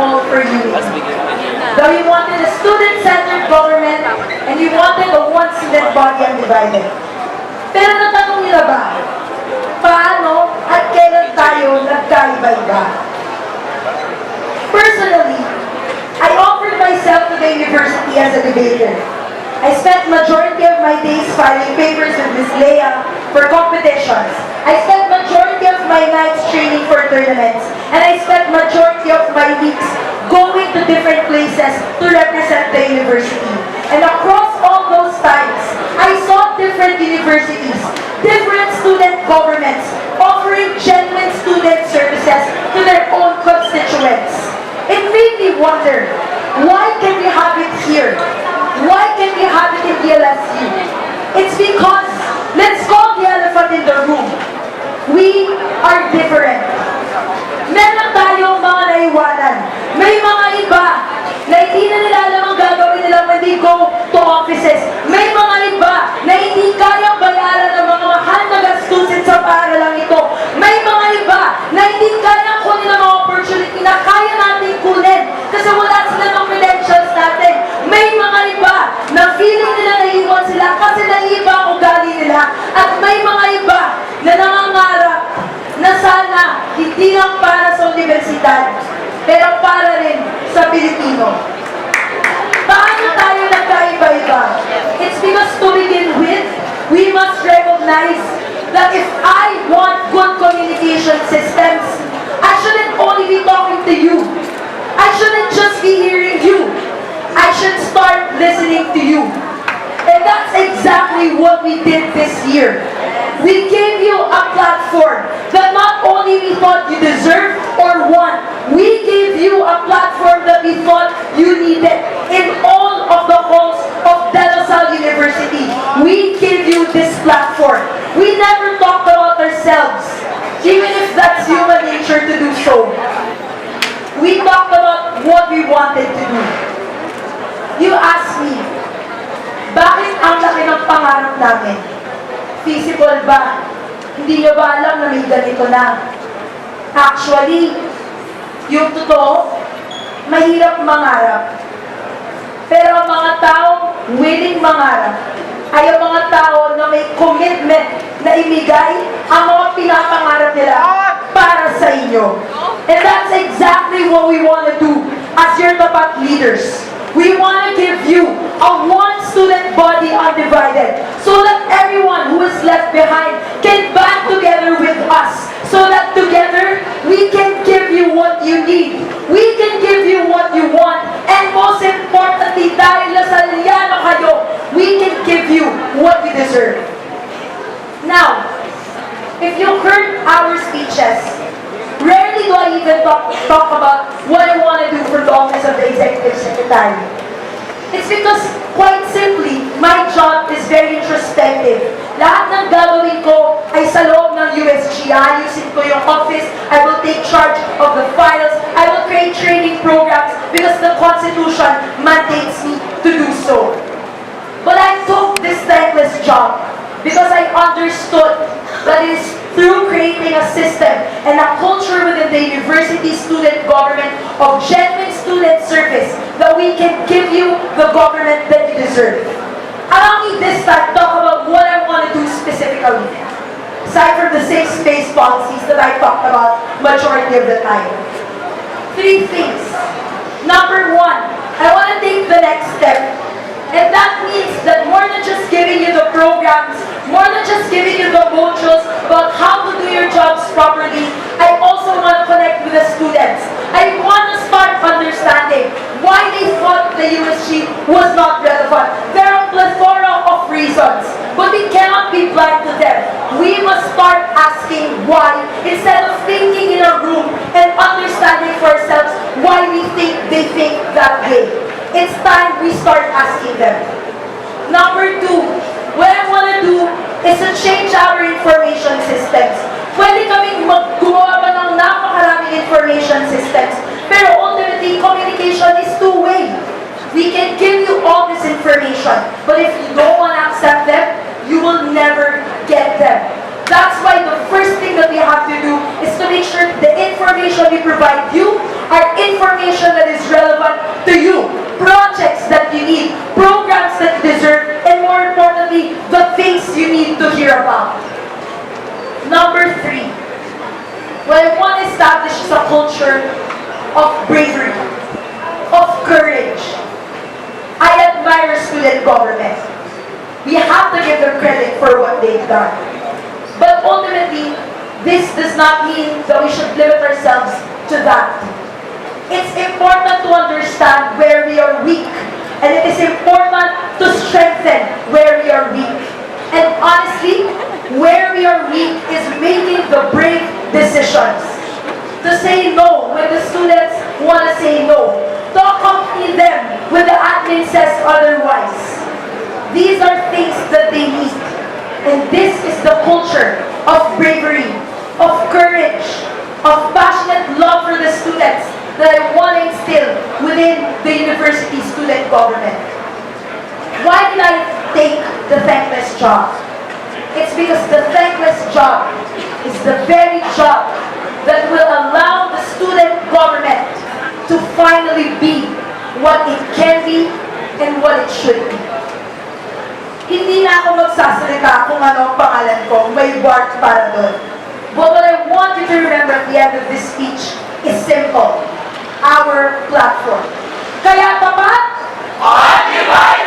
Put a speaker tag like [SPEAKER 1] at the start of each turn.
[SPEAKER 1] all for unity. That we wanted a student-centered government and we wanted a one-student body undivided. Pero natanong nila ba, paano at kailan tayo nagkaiba-iba? Personally, I offered myself to the university as a debater. I spent majority of my days filing papers with Ms. Leah for competitions. I spent majority of my nights training for tournaments. And I spent majority of my weeks going to different places to represent the university. And across all those times, I saw different universities, different student governments offering genuine student services to their own constituents. It made me wonder, why can we have it here? Why can we have it in DLSU? It's because, let's call the elephant in the room. We are different. Meron tayong mga naiwanan. May mga iba na hindi na nila alam ang gagawin nila when they go to offices. May mga iba na hindi kayang bayaran ng mga mahal na gastusin sa paaralang ito. May mga iba na hindi kayang kunin ang mga opportunity na kaya natin kunin kasi wala sila ng credentials natin. May mga iba na feeling nila naiwan sila kasi naiiba ang ugali nila. At may mga iba na nangangarap na sana hindi lang para sa universidad, pero para rin sa Pilipino. Paano tayo nagkaiba-iba? It's because to begin with, we must recognize that if I want good communication systems, I shouldn't only be talking to you. I shouldn't just be hearing you. I should start listening to you. And that's exactly what we did this year. We gave you a platform that not only we thought you deserved or want, we gave you a platform that we thought you needed in all of the halls of De La Salle University. We gave you this platform. We never talked about ourselves, even if that's human nature to do so. We talked about what we wanted to do. You asked me, bakit ang laki ng pangarap namin? Feasible ba? Hindi nyo ba alam na may ganito na? Actually, yung totoo, mahirap mangarap. Pero ang mga taong willing mangarap ay ang mga tao na may commitment na ibigay ang mga pinapangarap nila para sa inyo. And that's exactly what we want to do as your tapat leaders. We want to give you a one-student body undivided so that everyone who is left behind can band together with us so that together we can give you what you need. We can give you what you want. And most importantly, dahil Lasaliano kayo, we can give you what you deserve. Now, if you heard our speeches, rarely do I even talk about what I want to do for the office of the Executive Secretary. It's because, quite simply, my job is very introspective. Lahat ng gagawin ko ay sa loob ng USG. Ayusin ko yung office. I will take charge of the files. I will create training programs because the Constitution mandates me to do so. But I took this thankless job because I understood that it is through creating a system and a culture within the university student government of genuine student service that we can give you the government that you deserve. Allow me this time talk about what I want to do specifically, aside from the safe space policies that I talked about majority of the time. 3 things. Number 1, I want to take the next step. And that means that more than just giving you the programs, more than just giving you the modules about how to do your jobs properly, I also want to connect with the students. I want to start understanding why they thought the USG was not relevant. There are a plethora of reasons, but we cannot be blind to them. We must start asking why, instead of thinking in a room and understanding for ourselves why we think they think that way. It's time we start asking them. Number 2, what I want to do is to change our information systems. Pwede kaming gumawa pa ng napakaraming information systems, pero ultimately, communication is two-way. We can give you all this information, but if you don't want to accept them, you will never get them. That's why the first thing that we have to do is to make sure the information we provide you are information that is relevant to you, projects that you need, programs that you deserve, and more importantly, the things you need to hear about. Number 3, what I want to establish is a culture of bravery, of courage. I admire student government. We have to give them credit for what they've done. But ultimately, this does not mean that we should limit ourselves to that. It's important to understand where we are weak, and it is important to strengthen where we are weak. And honestly, where we are weak is making the brave decisions. To say no when the students want to say no. To accompany them when the admin says otherwise. These are things that they need. And this is the culture of bravery, of courage, of passionate love for the students that I want to instill within the university student government. Why did I take the thankless job? It's because the thankless job is the very job that will allow the student government to finally be what it can be and what it should be. Hindi na ako magsasalita kung ano ang pangalan ko, may word para doon. But what I want you to remember at the end of this speech is simple. Our platform. Kaya tapat?
[SPEAKER 2] Undivided!